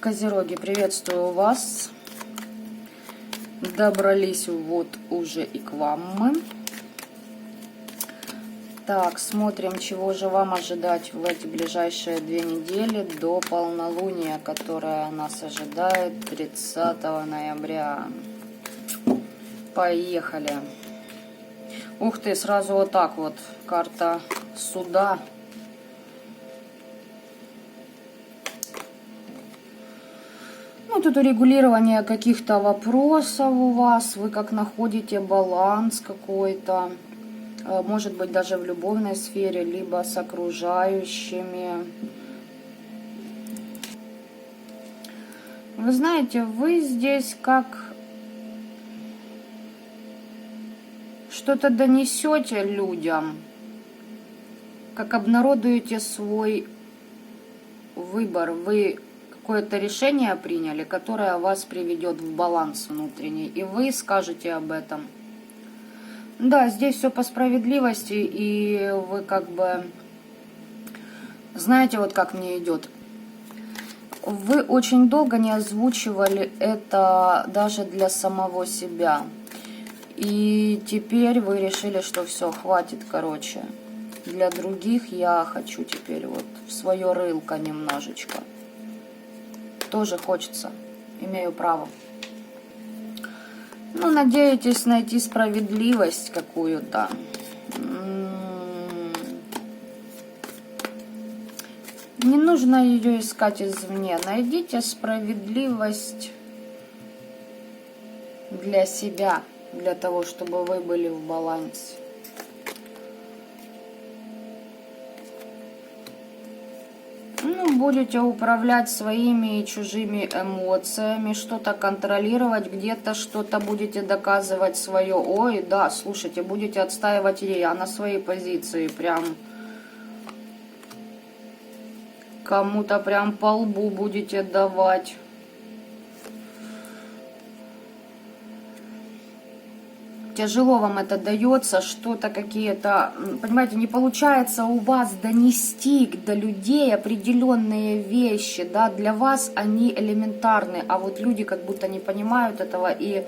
Козероги, приветствую вас. Добрались вот уже и к вам мы. Так, смотрим, чего же вам ожидать в эти ближайшие 2 недели до полнолуния, которое нас ожидает 30 ноября. Поехали. Ух ты, сразу вот так вот карта суда. Ну, тут урегулирование каких-то вопросов у вас, вы как находите баланс какой-то, может быть, даже в любовной сфере, либо с окружающими. Вы знаете, вы здесь как что-то донесете людям, как обнародуете свой выбор, вы какое-то решение приняли, которое вас приведет в баланс внутренний, и вы скажете об этом. Да, здесь все по справедливости, и вы как бы, знаете, вот как мне идет. Вы очень долго не озвучивали это даже для самого себя. И теперь вы решили, что все, хватит, короче. Для других я хочу теперь вот в свое рылко немножечко. Тоже хочется, имею право. Ну, надеетесь найти справедливость какую-то. Не нужно ее искать извне. Найдите справедливость для себя, для того, чтобы вы были в балансе. Ну, будете управлять своими и чужими эмоциями, что-то контролировать, где-то что-то будете доказывать свое. Ой, да, слушайте, будете отстаивать на своей позиции, прям кому-то прям по лбу будете давать. Тяжело вам это дается, что-то какие-то, понимаете, не получается у вас донести до людей определенные вещи, да, для вас они элементарны, а вот люди как будто не понимают этого, и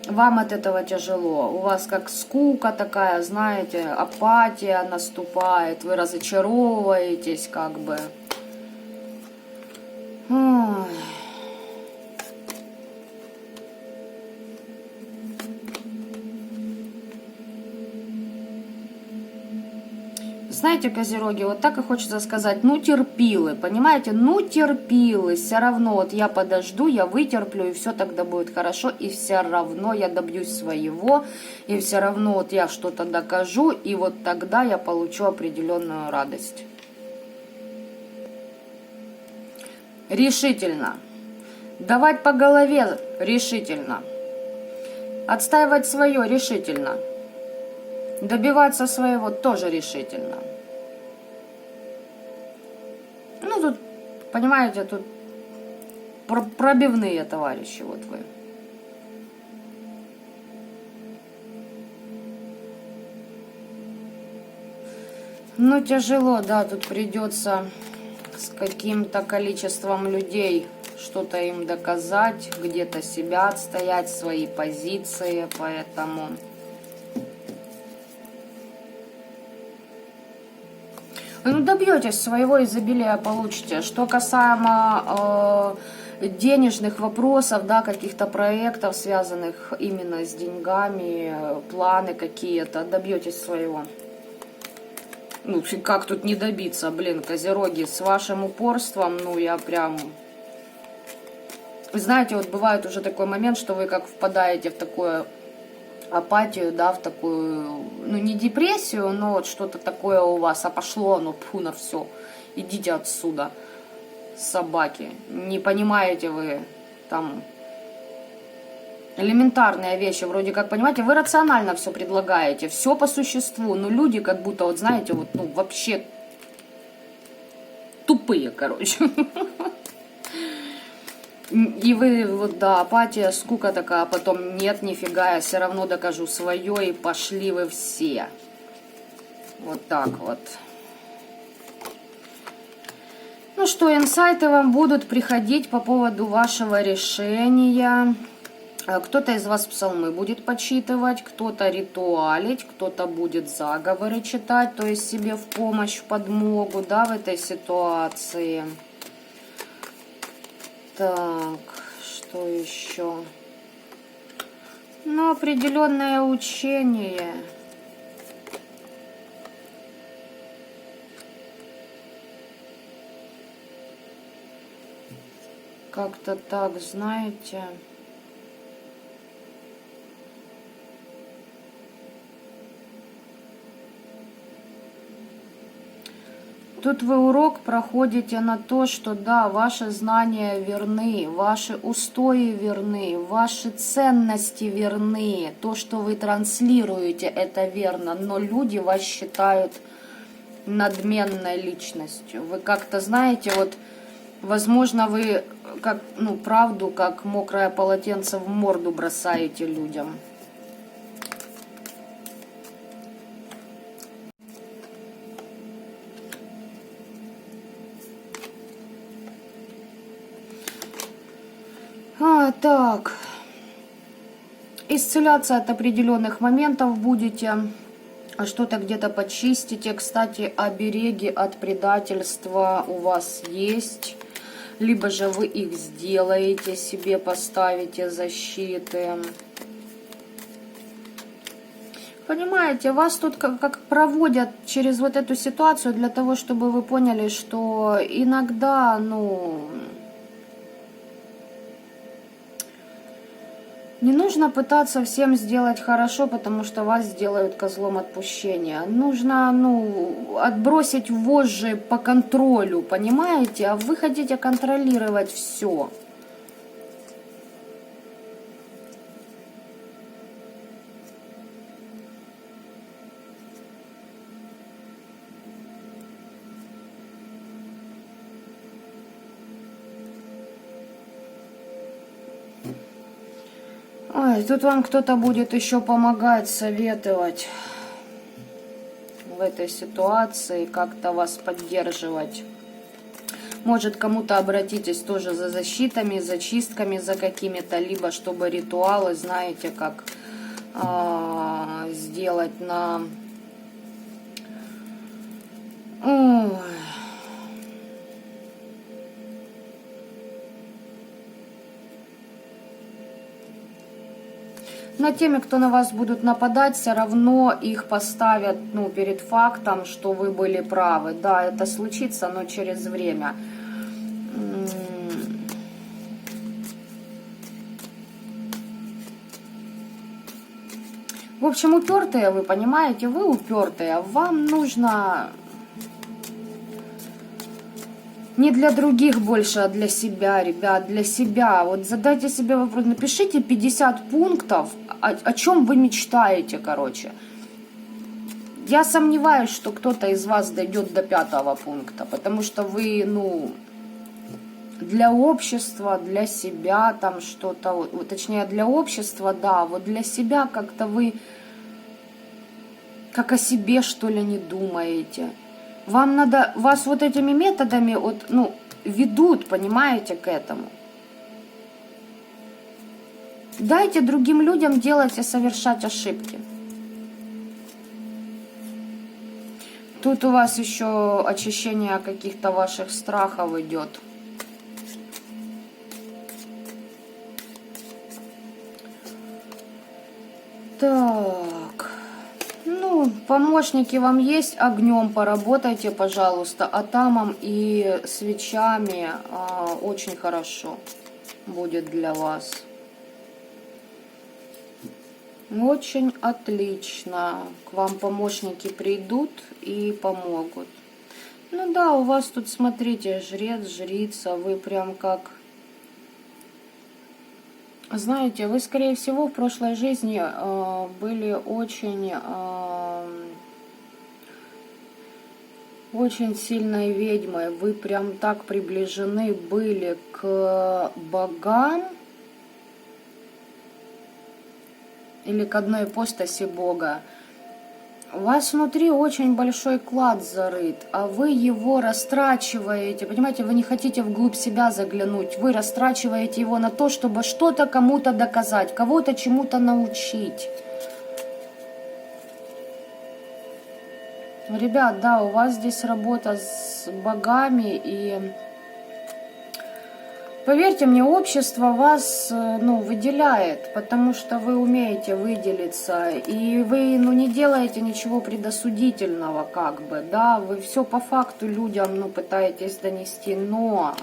вам от этого тяжело. У вас как скука такая, знаете, апатия наступает, вы разочаровываетесь как бы. Ой. Знаете, козероги, вот так и хочется сказать, ну терпилы, понимаете, ну терпилы, все равно вот я подожду, я вытерплю, и все тогда будет хорошо, и все равно я добьюсь своего, и все равно вот я что-то докажу, и вот тогда я получу определенную радость. Решительно. Давать по голове решительно. Отстаивать свое решительно. Добиваться своего тоже решительно. Ну, тут, понимаете, тут пробивные товарищи, вот вы. Ну, тяжело, да, тут придется с каким-то количеством людей что-то им доказать, где-то себя отстоять, свои позиции, поэтому... Ну, добьетесь своего, изобилия получите. Что касаемо денежных вопросов, да, каких-то проектов, связанных именно с деньгами, планы какие-то, добьетесь своего. Ну, как тут не добиться, блин, козероги, с вашим упорством, ну, я прям... Вы знаете, вот бывает уже такой момент, что вы как впадаете в такое... апатию, да, в такую, ну, не депрессию, но вот что-то такое у вас, а пошло оно, пфу, на все, идите отсюда, собаки, не понимаете вы, там, элементарные вещи, вроде как, понимаете, вы рационально все предлагаете, все по существу, но люди как будто, вот знаете, вот, ну, вообще тупые, короче. И вы, вот, да, апатия, скука такая, а потом нет, нифига, я все равно докажу свое, и пошли вы все. Вот так вот. Ну что, инсайты вам будут приходить по поводу вашего решения. Кто-то из вас псалмы будет почитывать, кто-то ритуалить, кто-то будет заговоры читать, то есть себе в помощь, в подмогу, да, в этой ситуации. Так, что еще? Ну, определенное учение. Как-то так, знаете. Тут вы урок проходите на то, что да, ваши знания верны, ваши устои верны, ваши ценности верны, то, что вы транслируете, это верно, но люди вас считают надменной личностью. Вы как-то знаете, вот, возможно, вы как, ну, правду, как мокрое полотенце в морду бросаете людям. Так, исцеляться от определенных моментов будете, что-то где-то почистите. Кстати, обереги от предательства у вас есть, либо же вы их сделаете, себе поставите защиты. Понимаете, вас тут как проводят через вот эту ситуацию для того, чтобы вы поняли, что иногда, ну... Не нужно пытаться всем сделать хорошо, потому что вас сделают козлом отпущения. Нужно, ну, отбросить вожжи по контролю, понимаете? А вы хотите контролировать все. Ой, тут вам кто-то будет еще помогать, советовать в этой ситуации, как-то вас поддерживать. Может, кому-то обратитесь тоже за защитами, за чистками, за какими-то, либо чтобы ритуалы, знаете, как сделать на... Ой. Но теми, кто на вас будут нападать, все равно их поставят, ну, перед фактом, что вы были правы. Да, это случится, но через время. В общем, упертые, вы понимаете, вы упертые. Вам нужно не для других больше, а для себя, ребят, для себя. Вот задайте себе вопрос, напишите 50 пунктов, о чем вы мечтаете, короче. Я сомневаюсь, что кто-то из вас дойдет до 5-го пункта, потому что вы, ну, для общества, для себя там что-то, точнее, для общества, да, вот для себя как-то вы как о себе, что ли, не думаете. Вам надо, вас вот этими методами, вот, ну, ведут, понимаете, к этому. Дайте другим людям делать и совершать ошибки. Тут у вас еще очищение каких-то ваших страхов идет. Так. Ну, помощники вам есть, огнем поработайте, пожалуйста, атамом и свечами очень хорошо будет для вас. Очень отлично. К вам помощники придут и помогут. Ну да, у вас тут, смотрите, жрец, жрица, вы прям как... Знаете, вы, скорее всего, в прошлой жизни были очень очень сильной ведьмой. Вы прям так приближены были к богам или к одной ипостаси Бога. У вас внутри очень большой клад зарыт, а вы его растрачиваете. Понимаете, вы не хотите вглубь себя заглянуть. Вы растрачиваете его на то, чтобы что-то кому-то доказать, кого-то чему-то научить. Ребят, да, у вас здесь работа с богами, и поверьте мне, общество вас, выделяет, потому что вы умеете выделиться, и вы, не делаете ничего предосудительного, как бы, да, вы все по факту людям, пытаетесь донести, но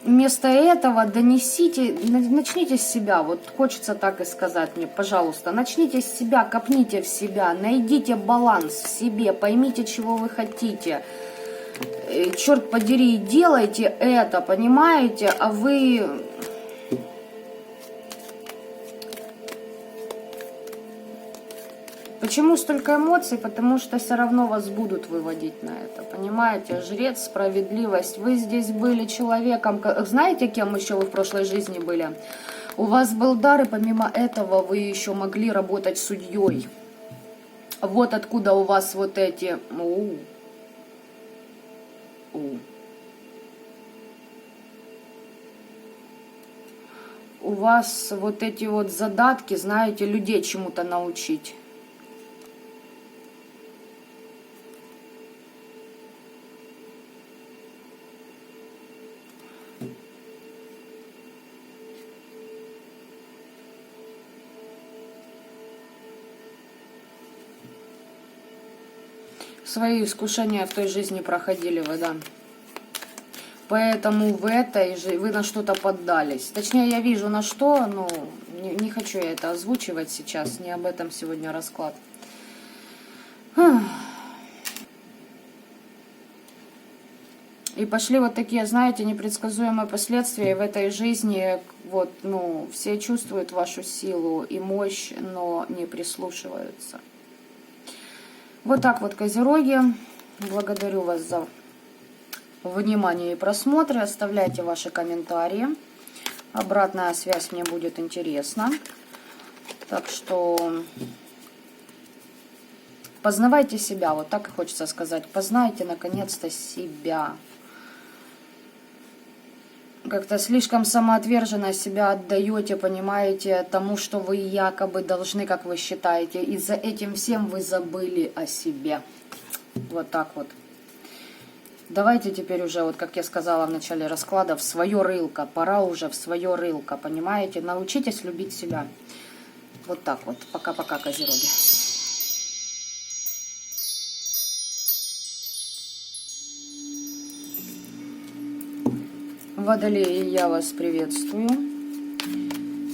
вместо этого начните с себя, вот хочется так и сказать мне, пожалуйста, начните с себя, копните в себя, найдите баланс в себе, поймите, чего вы хотите. Черт подери, делайте это, понимаете, а вы... Почему столько эмоций? Потому что все равно вас будут выводить на это, понимаете? Жрец, справедливость. Вы здесь были человеком, знаете, кем еще вы в прошлой жизни были? У вас был дар, и помимо этого вы еще могли работать судьей. Вот откуда у вас вот эти... У вас вот эти вот задатки, знаете, людей чему-то научить. Свои искушения в той жизни проходили вы, да. Поэтому в этой же вы на что-то поддались. Точнее, я вижу на что, но не хочу я это озвучивать сейчас. Не об этом сегодня расклад. И пошли вот такие, знаете, непредсказуемые последствия в этой жизни. Вот, все чувствуют вашу силу и мощь, но не прислушиваются. Вот так вот, козероги. Благодарю вас за внимание и просмотры. Оставляйте ваши комментарии. Обратная связь мне будет интересна. Так что познавайте себя. Вот так и хочется сказать. Познайте наконец-то себя. Как-то слишком самоотверженно себя отдаете, понимаете, тому, что вы якобы должны, как вы считаете. И за этим всем вы забыли о себе. Вот так вот. Давайте теперь уже, вот как я сказала в начале расклада, в свое рылко. Пора уже в свое рылко, понимаете? Научитесь любить себя. Вот так вот. Пока-пока, козероги. Водолеи, я вас приветствую.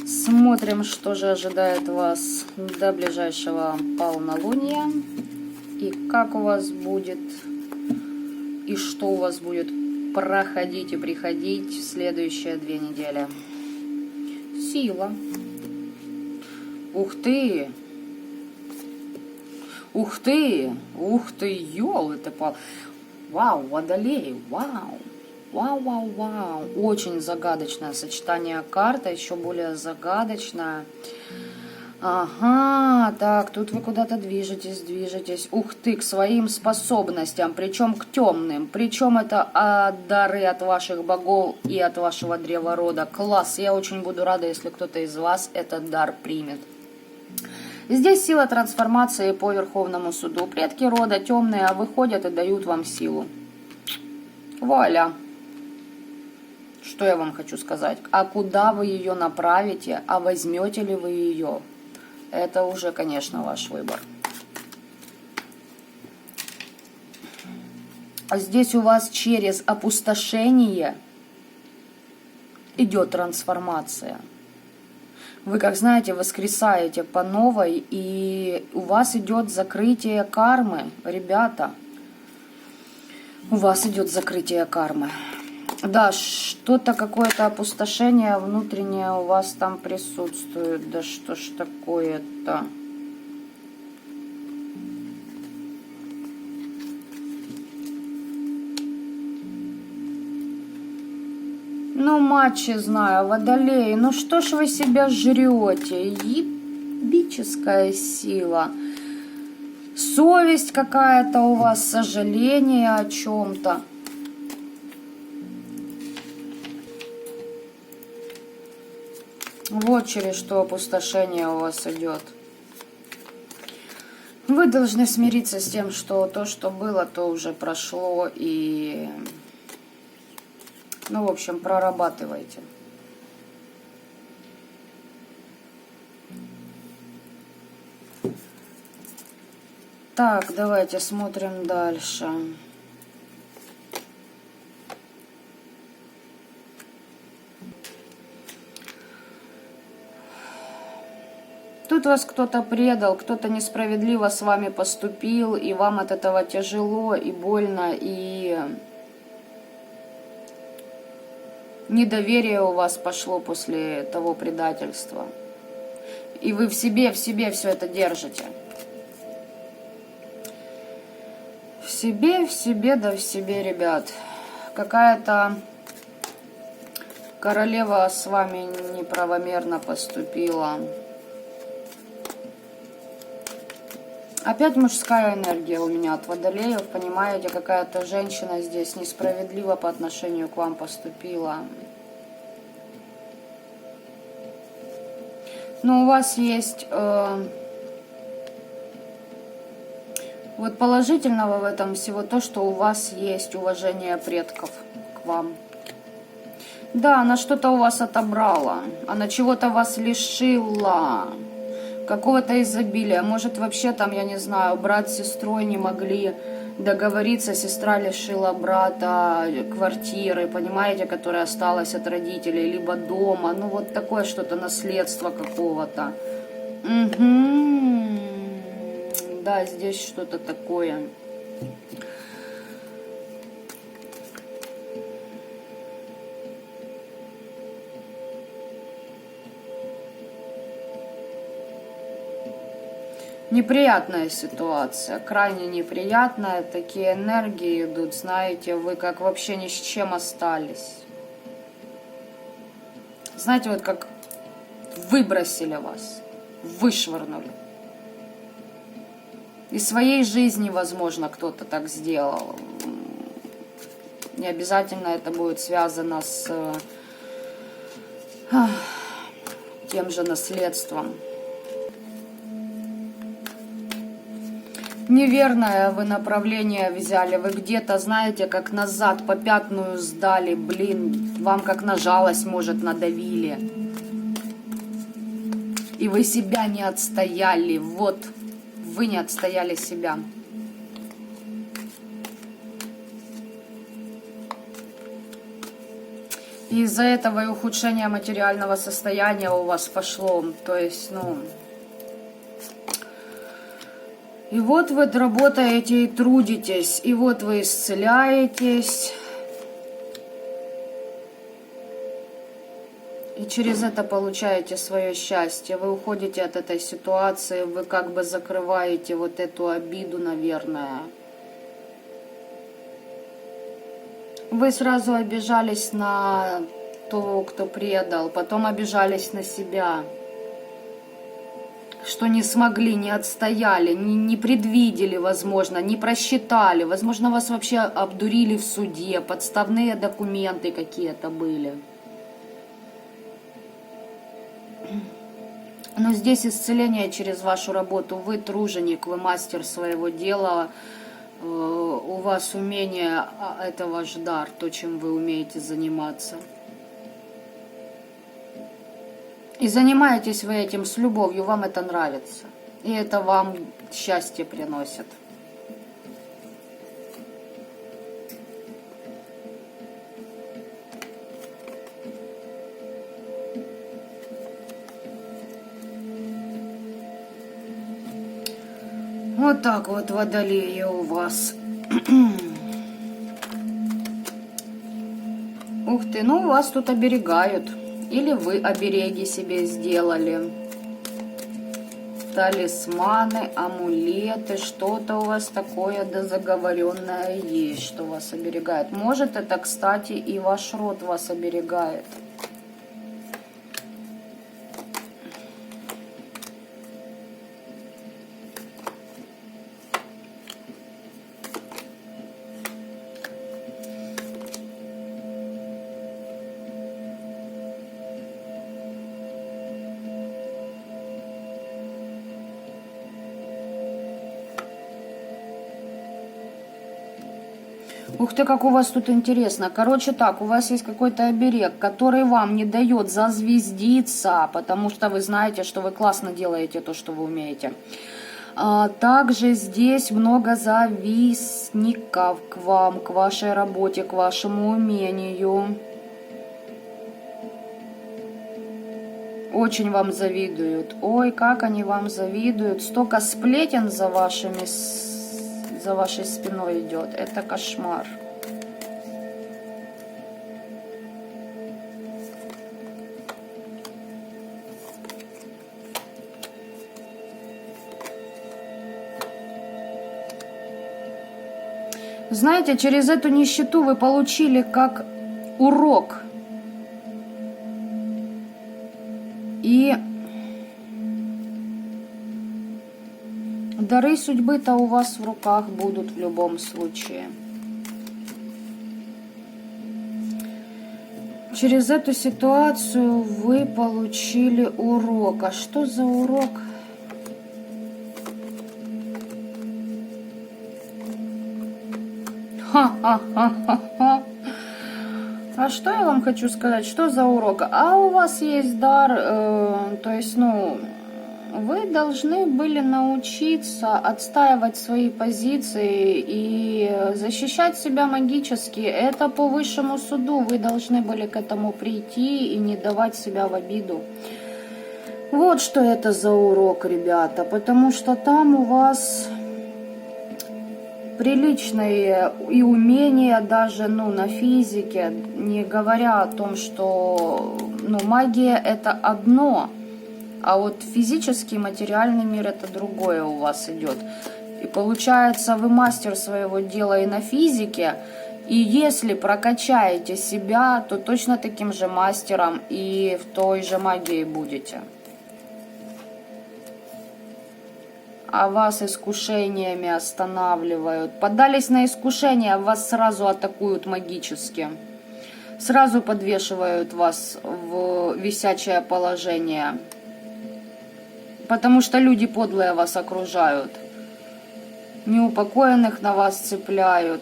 Смотрим, что же ожидает вас до ближайшего полнолуния. И как у вас будет, и что у вас будет проходить и приходить в следующие 2 недели. Сила. Ух ты! Ух ты! Ух ты, ёлы-ты-пал! Вау, водолей, вау! Вау. Очень загадочное сочетание карт, еще более загадочное. Ага, так, тут вы куда-то движетесь. Ух ты, к своим способностям, причем к темным. Причем это дары от ваших богов и от вашего древа рода. Класс, я очень буду рада, если кто-то из вас этот дар примет. Здесь сила трансформации по Верховному суду. Предки рода темные, а выходят и дают вам силу. Вуаля. Что я вам хочу сказать? А куда вы ее направите? А возьмете ли вы ее? Это уже, конечно, ваш выбор. А здесь у вас через опустошение идет трансформация. Вы, как знаете, воскресаете по новой, и у вас идет закрытие кармы, ребята. У вас идет закрытие кармы. Да, что-то, какое-то опустошение внутреннее у вас там присутствует. Да что ж такое-то? Ну, матчи знаю, водолей. Ну что ж вы себя жрете? Ебическая сила. Совесть какая-то у вас, сожаление о чем-то. Вот через что опустошение у вас идет. Вы должны смириться с тем, что то, что было, то уже прошло. И, ну, в общем, прорабатывайте. Так, давайте смотрим дальше. Тут вас кто-то предал, кто-то несправедливо с вами поступил, и вам от этого тяжело и больно, и недоверие у вас пошло после того предательства. И вы в себе все это держите. В себе, да в себе, ребят. Какая-то королева с вами неправомерно поступила. Опять мужская энергия у меня от водолеев, понимаете, какая-то женщина здесь несправедливо по отношению к вам поступила. Но у вас есть вот положительного в этом всего то, что у вас есть уважение предков к вам. Да, она что-то у вас отобрала, она чего-то вас лишила. Какого-то изобилия. Может, вообще там, я не знаю, брат с сестрой не могли договориться. Сестра лишила брата квартиры, понимаете, которая осталась от родителей, либо дома. Ну, вот такое что-то, наследство какого-то. Угу. Да, здесь что-то такое. Неприятная ситуация, крайне неприятная. Такие энергии идут, знаете, вы как вообще ни с чем остались. Знаете, вот как выбросили вас, вышвырнули. Из своей жизни, возможно, кто-то так сделал. Не обязательно это будет связано с тем же наследством. Неверное вы направление взяли. Вы где-то, знаете, как назад попятную сдали. Блин, вам как на жалость, может, надавили. И вы себя не отстояли. Вот, вы не отстояли себя. И из-за этого и ухудшение материального состояния у вас пошло. То есть, ну... И вот вы работаете и трудитесь, и вот вы исцеляетесь. И через это получаете свое счастье. Вы уходите от этой ситуации, вы как бы закрываете вот эту обиду, наверное. Вы сразу обижались на того, кто предал, потом обижались на себя. Что не смогли, не отстояли, не предвидели, возможно, не просчитали. Возможно, вас вообще обдурили в суде, подставные документы какие-то были. Но здесь исцеление через вашу работу. Вы труженик, вы мастер своего дела. У вас умение, это ваш дар, то, чем вы умеете заниматься. И занимаетесь вы этим с любовью, вам это нравится. И это вам счастье приносит. Вот так вот водолеи у вас. Ух ты, ну вас тут оберегают. Или вы обереги себе сделали. талисманы, амулеты, что-то у вас такое дозаговоренное есть, что вас оберегает. Может, это, кстати, и ваш род вас оберегает. Ух ты, как у вас тут интересно. Короче так, у вас есть какой-то оберег, который вам не дает зазвездиться, потому что вы знаете, что вы классно делаете то, что вы умеете. Также здесь много завистников к вам, к вашей работе, к вашему умению. Очень вам завидуют. Ой, как они вам завидуют. Столько сплетен за вашей спиной идет. Это кошмар. Знаете, через эту нищету вы получили как урок. И дары судьбы-то у вас в руках будут в любом случае. Через эту ситуацию вы получили урок. А что за урок? Ха-ха-ха-ха-ха. А что я вам хочу сказать? Что за урок? А у вас есть дар, то есть, вы должны были научиться отстаивать свои позиции и защищать себя магически. Это по высшему суду. Вы должны были к этому прийти и не давать себя в обиду. Вот что это за урок, ребята. Потому что там у вас приличные и умения даже, на физике, не говоря о том, что, магия это одно, а вот физический, материальный мир это другое у вас идет. И получается, вы мастер своего дела и на физике, и если прокачаете себя, то точно таким же мастером и в той же магии будете. А вас искушениями останавливают. Поддались на искушение, вас сразу атакуют магически. Сразу подвешивают вас в висячее положение. Потому что люди подлые вас окружают. Неупокоенных на вас цепляют.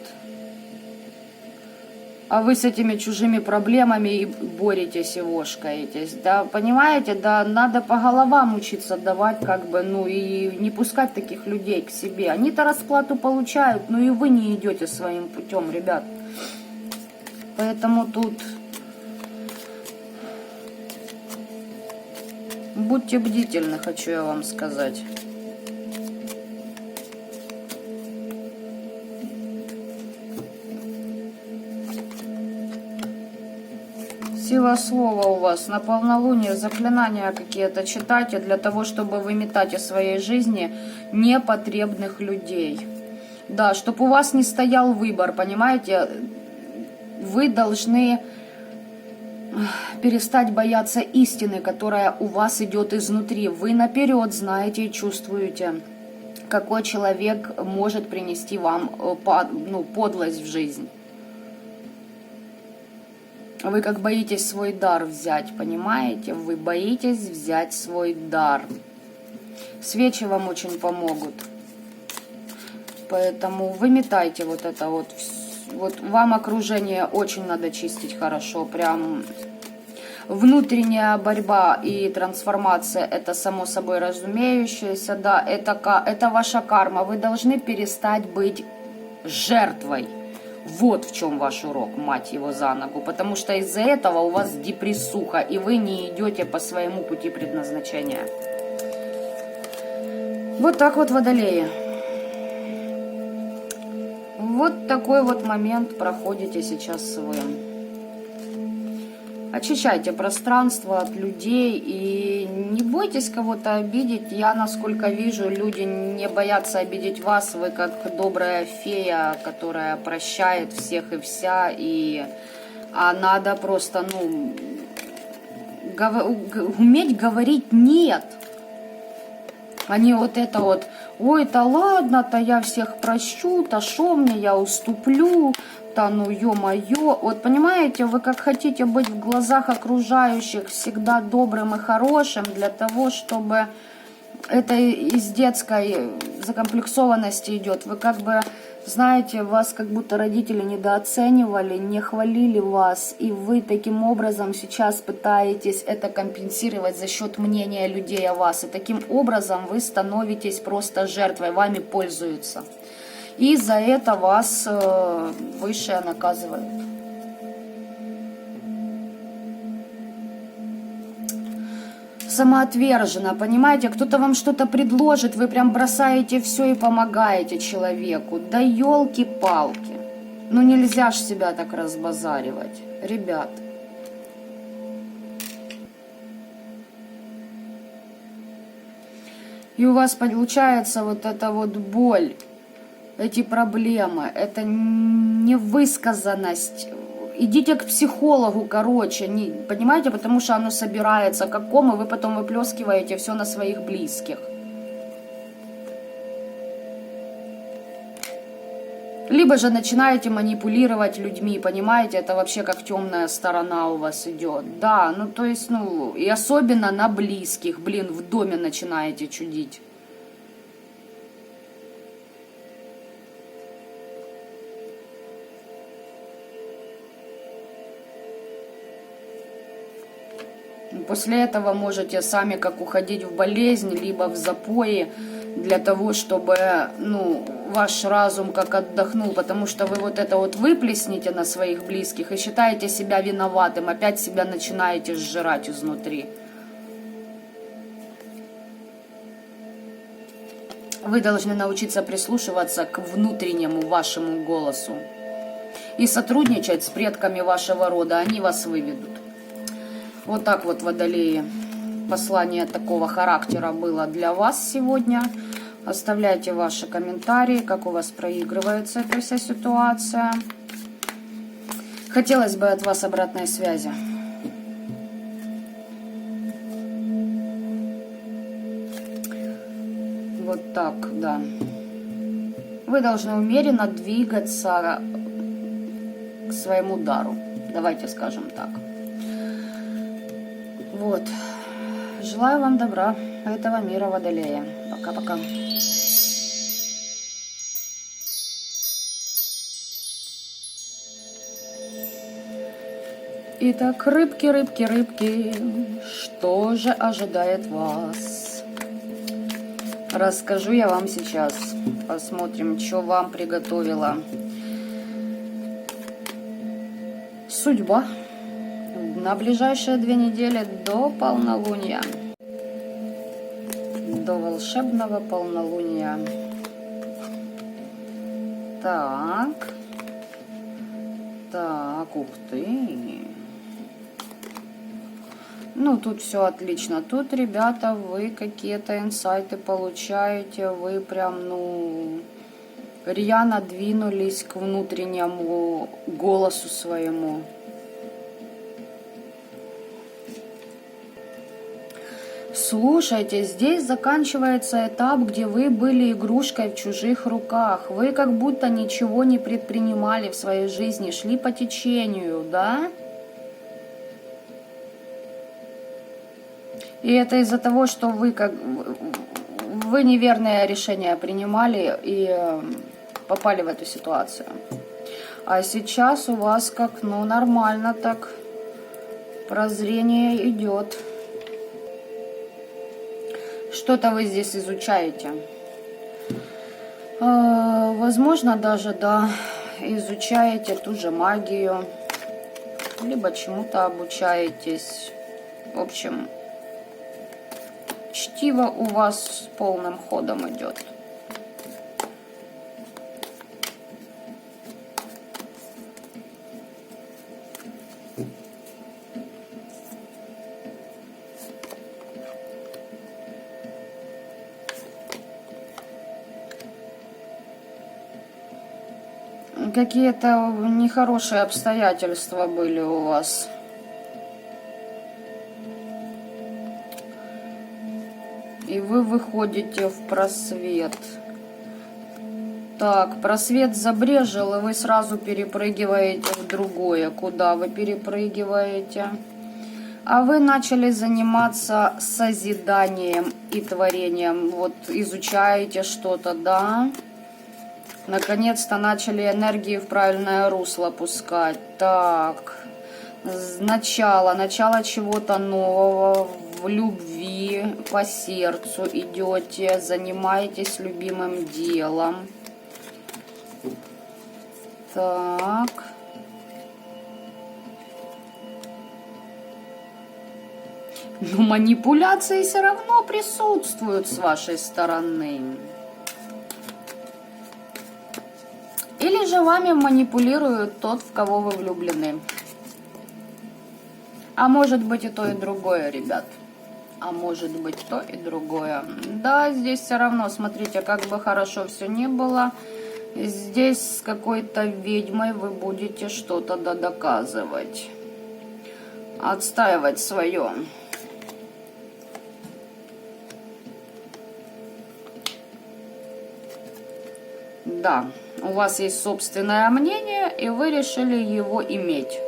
А вы с этими чужими проблемами и боретесь, и вошкаетесь. Да, понимаете, да, надо по головам учиться давать, и не пускать таких людей к себе. Они-то расплату получают, но и вы не идете своим путем, ребят. Поэтому тут будьте бдительны, хочу я вам сказать. Сила слова у вас на полнолуние, заклинания какие-то читайте для того, чтобы выметать из своей жизни непотребных людей. Да, чтобы у вас не стоял выбор, понимаете? Вы должны перестать бояться истины, которая у вас идет изнутри. Вы наперед знаете и чувствуете, какой человек может принести вам подлость в жизнь. Вы как боитесь свой дар взять, понимаете? Вы боитесь взять свой дар. Свечи вам очень помогут. Поэтому выметайте вот это вот. Вот вам окружение очень надо чистить хорошо. Прям внутренняя борьба и трансформация, это само собой разумеющееся. Да, это ваша карма. Вы должны перестать быть жертвой. Вот в чем ваш урок, мать его за ногу. Потому что из-за этого у вас депрессуха, и вы не идете по своему пути предназначения. Вот так вот, водолеи. Вот такой вот момент проходите сейчас вы. Очищайте пространство от людей и не бойтесь кого-то обидеть. Я, насколько вижу, люди не боятся обидеть вас. Вы как добрая фея, которая прощает всех и вся. А надо просто, уметь говорить «нет». А не вот это вот: ой, да ладно-то, я всех прощу, то шо мне, я уступлю, да ну ё-моё. Вот понимаете, вы как хотите быть в глазах окружающих всегда добрым и хорошим, для того, чтобы это из детской закомплексованности идет. Вы как бы, знаете, вас как будто родители недооценивали, не хвалили вас, и вы таким образом сейчас пытаетесь это компенсировать за счет мнения людей о вас. И таким образом вы становитесь просто жертвой, вами пользуются. И за это вас высшее наказывает. Самоотверженно, понимаете, кто-то вам что-то предложит, вы прям бросаете все и помогаете человеку. Да елки-палки. Ну нельзя ж себя так разбазаривать, ребят. И у вас получается вот эта вот боль, эти проблемы, это невысказанность. Идите к психологу, короче, понимаете, потому что оно собирается как ком, и вы потом выплескиваете все на своих близких. Либо же начинаете манипулировать людьми, понимаете, это вообще как темная сторона у вас идет. Да, то есть, и особенно на близких, в доме начинаете чудить. После этого можете сами как уходить в болезнь, либо в запои, для того, чтобы, ваш разум как отдохнул, потому что вы вот это вот выплесните на своих близких и считаете себя виноватым, опять себя начинаете сжирать изнутри. Вы должны научиться прислушиваться к внутреннему вашему голосу и сотрудничать с предками вашего рода, они вас выведут. Вот так вот, водолеи, послание такого характера было для вас сегодня. Оставляйте ваши комментарии, как у вас проигрывается эта вся ситуация. Хотелось бы от вас обратной связи. Вот так, да. Вы должны умеренно двигаться к своему дару. Давайте скажем так. Вот. Желаю вам добра, этого мира, водолея. Пока-пока. Итак, рыбки, рыбки, рыбки, что же ожидает вас? Расскажу я вам сейчас. Посмотрим, что вам приготовила судьба на ближайшие 2 недели до полнолуния. До волшебного полнолуния. Так. Так, ух ты. Тут все отлично. Тут, ребята, вы какие-то инсайты получаете. Вы прям, рьяно двинулись к внутреннему голосу своему. Слушайте, здесь заканчивается этап, где вы были игрушкой в чужих руках. Вы как будто ничего не предпринимали в своей жизни, шли по течению, да? И это из-за того, что вы неверное решение принимали и попали в эту ситуацию. А сейчас у вас как, нормально так прозрение идет. Что-то вы здесь изучаете. Возможно, даже, да, изучаете ту же магию, либо чему-то обучаетесь. В общем, чтиво у вас полным ходом идет. какие-то нехорошие обстоятельства были у вас. И вы выходите в просвет. Так, просвет забрежил, и вы сразу перепрыгиваете в другое. Куда вы перепрыгиваете? А вы начали заниматься созиданием и творением. Вот изучаете что-то, да? Наконец-то начали энергии в правильное русло пускать. Так, начало чего-то нового, в любви, по сердцу идете, занимаетесь любимым делом. Так. Но манипуляции все равно присутствуют с вашей стороны. Или же вами манипулирует тот, в кого вы влюблены. А может быть и то, и другое, ребят. А может быть то и другое. Да, здесь все равно, смотрите, как бы хорошо все ни было. Здесь с какой-то ведьмой вы будете что-то доказывать. Отстаивать свое. Да, у вас есть собственное мнение, и вы решили его иметь.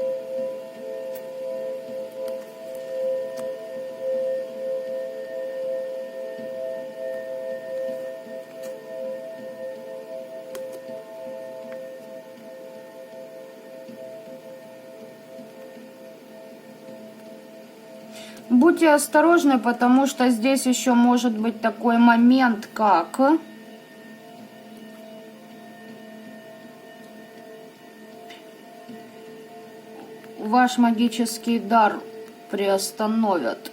Будьте осторожны, потому что здесь еще может быть такой момент, как ваш магический дар приостановят.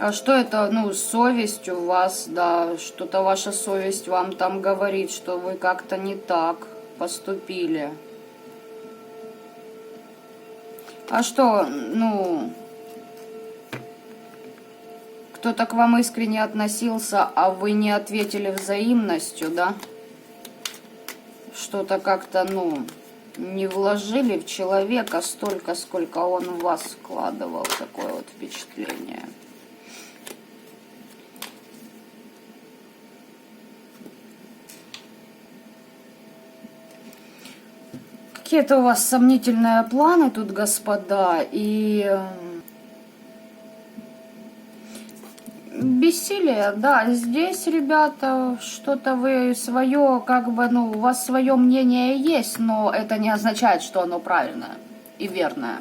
А что это, ну, совесть у вас, да, что-то ваша совесть вам там говорит, что вы как-то не так поступили. А что, ну, кто-то к вам искренне относился, а вы не ответили взаимностью, да? Что-то как-то, ну, не вложили в человека столько, сколько он в вас вкладывал, такое вот впечатление. Какие-то у вас сомнительные планы тут, господа, и бессилие, да, здесь, ребята, что-то вы свое, как бы, ну, у вас свое мнение есть, но это не означает, что оно правильное и верное.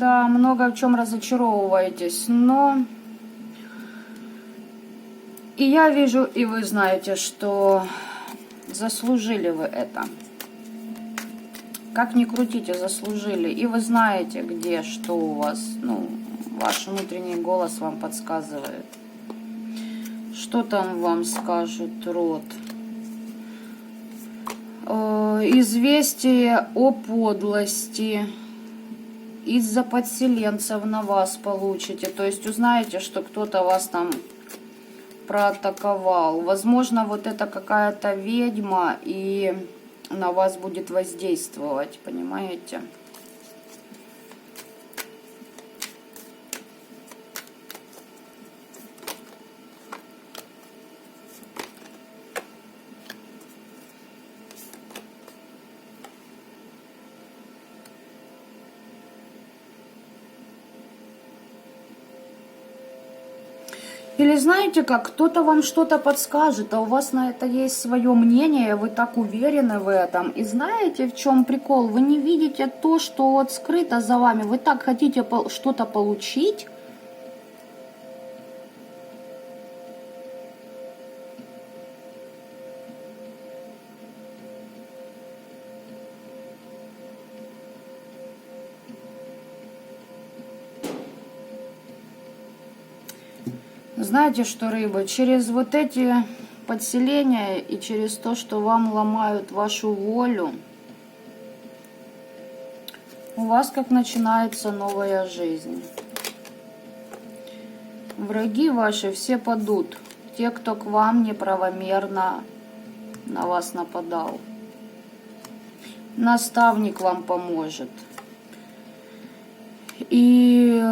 Да, много в чем разочаровываетесь, но и я вижу, и вы знаете, что заслужили вы это. Как ни крутите, заслужили. И вы знаете, где, что у вас, ну, ваш внутренний голос вам подсказывает. Что там вам скажет род? Известие о подлости из-за подселенцев на вас получите. То есть узнаете, что кто-то вас там проатаковал. Возможно, вот это какая-то ведьма и на вас будет воздействовать, понимаете? Или знаете как, кто-то вам что-то подскажет, а у вас на это есть свое мнение, вы так уверены в этом. И знаете, в чем прикол? Вы не видите то, что вот скрыто за вами. Вы так хотите что-то получить, Знаете что, рыбы, через вот эти подселения и через то, что вам ломают вашу волю, у вас как начинается новая жизнь. Враги ваши все падут. Те, кто к вам неправомерно на вас нападал. Наставник вам поможет. И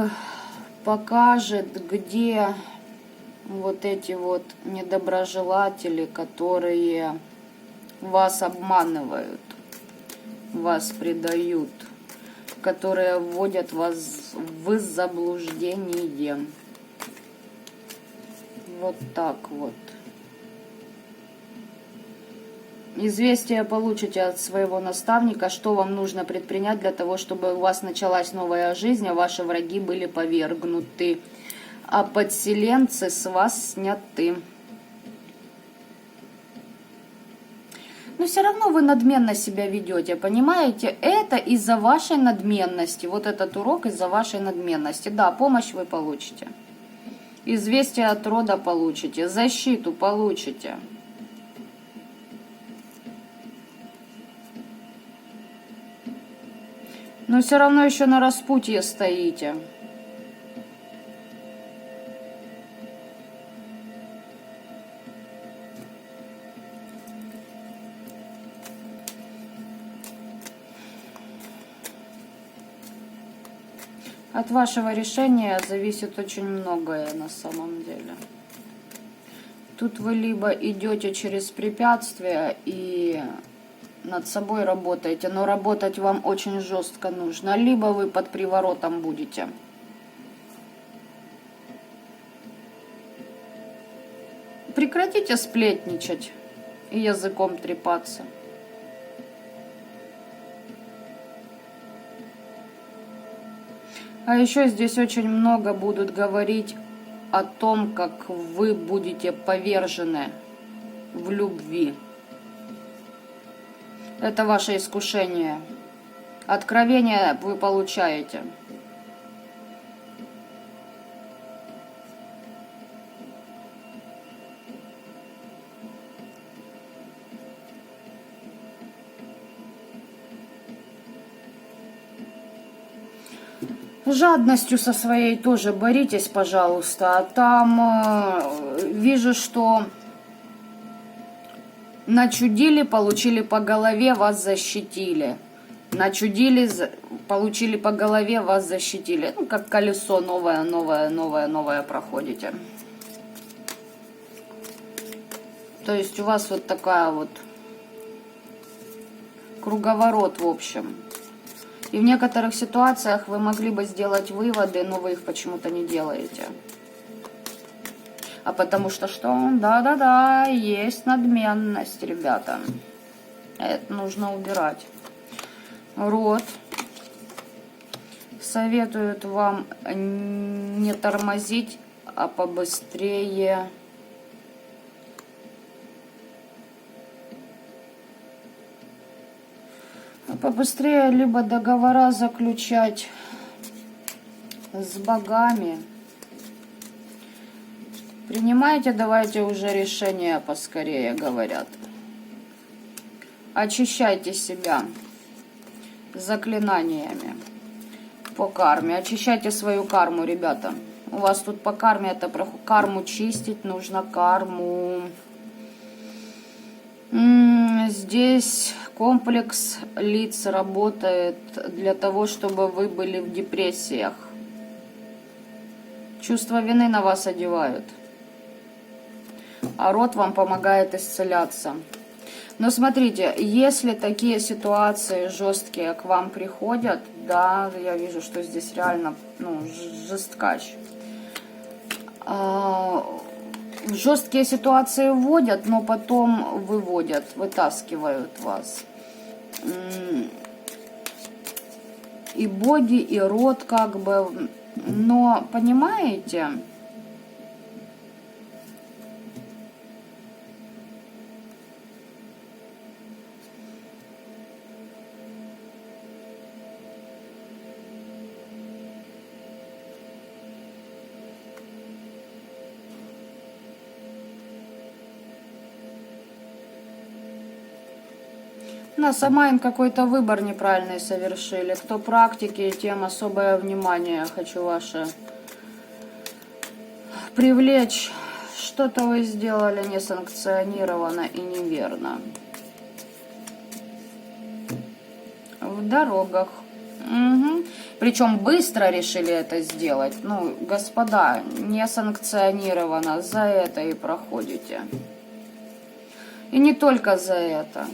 покажет, где вот эти вот недоброжелатели, которые вас обманывают, вас предают, которые вводят вас в заблуждение. Вот так вот. Известие получите от своего наставника, что вам нужно предпринять для того, чтобы у вас началась новая жизнь, а ваши враги были повергнуты, а подселенцы с вас сняты. Но все равно вы надменно себя ведете, понимаете? Это из-за вашей надменности. Вот этот урок из-за вашей надменности. Да, помощь вы получите. Известие от рода получите. Защиту получите. Но все равно еще на распутье стоите. От вашего решения зависит очень многое на самом деле. Тут вы либо идете через препятствия и над собой работаете, но работать вам очень жестко нужно, либо вы под приворотом будете. Прекратите сплетничать и языком трепаться. А еще здесь очень много будут говорить о том, как вы будете повержены в любви. Это ваше искушение. Откровение вы получаете. Жадностью со своей тоже боритесь, пожалуйста. Там вижу, что начудили, получили по голове, вас защитили. Начудили, получили по голове, вас защитили. Ну, как колесо новое, новое, новое, новое проходите. То есть у вас вот такая вот круговорот, в общем. И в некоторых ситуациях вы могли бы сделать выводы, но вы их почему-то не делаете. А потому что что? Да-да-да, есть надменность, ребята. Это нужно убирать. Род советуют вам не тормозить, а побыстрее либо договора заключать с богами. Принимайте, давайте уже решение поскорее, говорят. Очищайте себя заклинаниями по карме. Очищайте свою карму, ребята. У вас тут по карме это карму чистить, нужно карму. Здесь комплекс лиц работает для того, чтобы вы были в депрессиях. Чувство вины на вас одевают. А род вам помогает исцеляться. Но смотрите, если такие ситуации жесткие к вам приходят, да, я вижу, что здесь реально, жесткач. В жесткие ситуации вводят, но потом выводят, вытаскивают вас. И боги, и род как бы. Но, понимаете, На Самайн какой-то выбор неправильный совершили. Кто практики, тем особое внимание хочу ваше привлечь. Что-то вы сделали несанкционированно и неверно. В дорогах. Угу. Причем быстро решили это сделать. Ну, господа, несанкционированно. За это и проходите. И не только за это.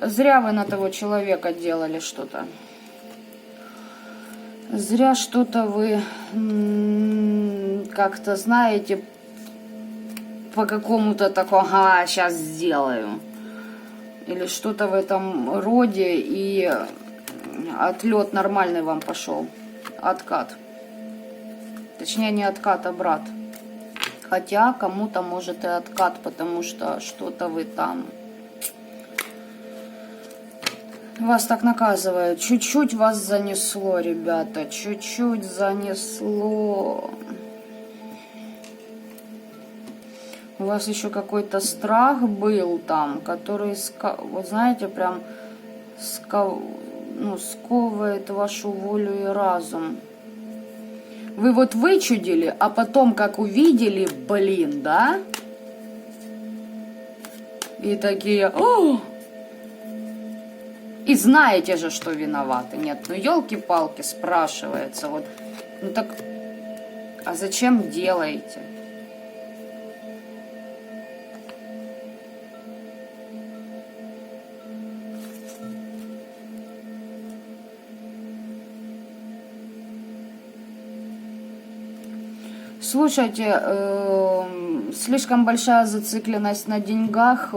Зря вы на того человека делали что-то. Зря что-то вы как-то, знаете, по какому-то такому, ага, сейчас сделаю. Или что-то в этом роде, и отлет нормальный вам пошел. Откат. Точнее, не откат, а брат. Хотя кому-то может и откат, потому что что-то вы там... Вас так наказывают. Чуть-чуть вас занесло, ребята. Чуть-чуть занесло. У вас еще какой-то страх был там, который, вот знаете, прям сковывает вашу волю и разум. Вы вот вычудили, а потом, как увидели, блин, да? И такие... О! И знаете же, что виноваты. Нет, ну елки-палки, спрашивается. Вот. Ну так, а зачем делаете? Слушайте, слишком большая зацикленность на деньгах...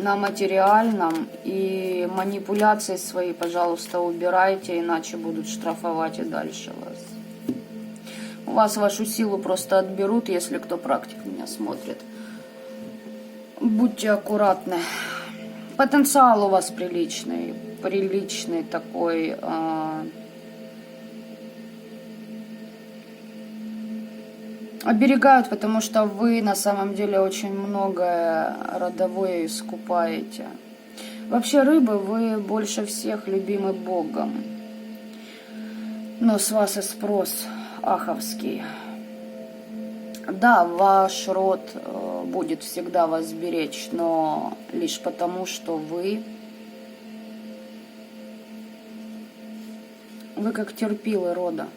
на материальном, и манипуляции свои, пожалуйста, убирайте, иначе будут штрафовать и дальше вас. У вас вашу силу просто отберут, если кто практик меня смотрит. Будьте аккуратны. Потенциал у вас приличный такой. Оберегают, потому что вы на самом деле очень многое родовое искупаете. Вообще рыбы, вы больше всех любимы Богом. Но с вас и спрос аховский. Да, ваш род будет всегда вас беречь, но лишь потому, что вы как терпилы рода.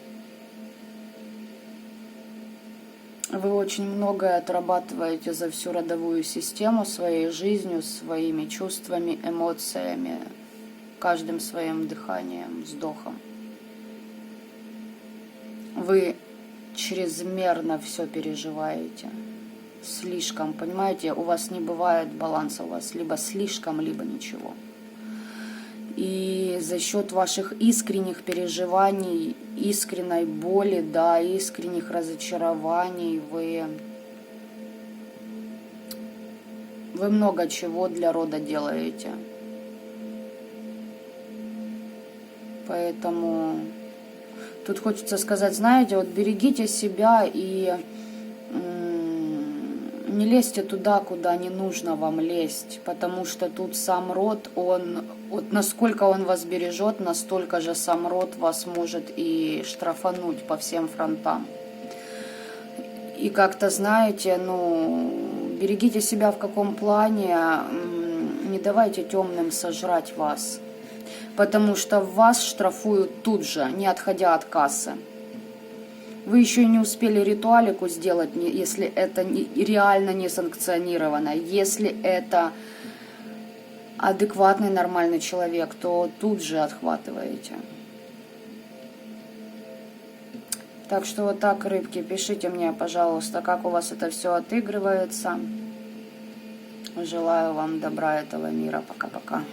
Вы очень многое отрабатываете за всю родовую систему, своей жизнью, своими чувствами, эмоциями, каждым своим дыханием, вздохом. Вы чрезмерно все переживаете. Слишком, понимаете, у вас не бывает баланса, у вас либо слишком, либо ничего. И за счет ваших искренних переживаний, искренней боли, да, искренних разочарований вы много чего для рода делаете. Поэтому тут хочется сказать, знаете, вот берегите себя и не лезьте туда, куда не нужно вам лезть, потому что тут сам род, он, вот насколько он вас бережет, настолько же сам род вас может и штрафануть по всем фронтам. И как-то, знаете, берегите себя в каком плане, не давайте темным сожрать вас, потому что вас штрафуют тут же, не отходя от кассы. Вы еще и не успели ритуалику сделать, если это реально не санкционировано. Если это адекватный, нормальный человек, то тут же отхватываете. Так что вот так, рыбки, пишите мне, пожалуйста, как у вас это все отыгрывается. Желаю вам добра этого мира. Пока-пока.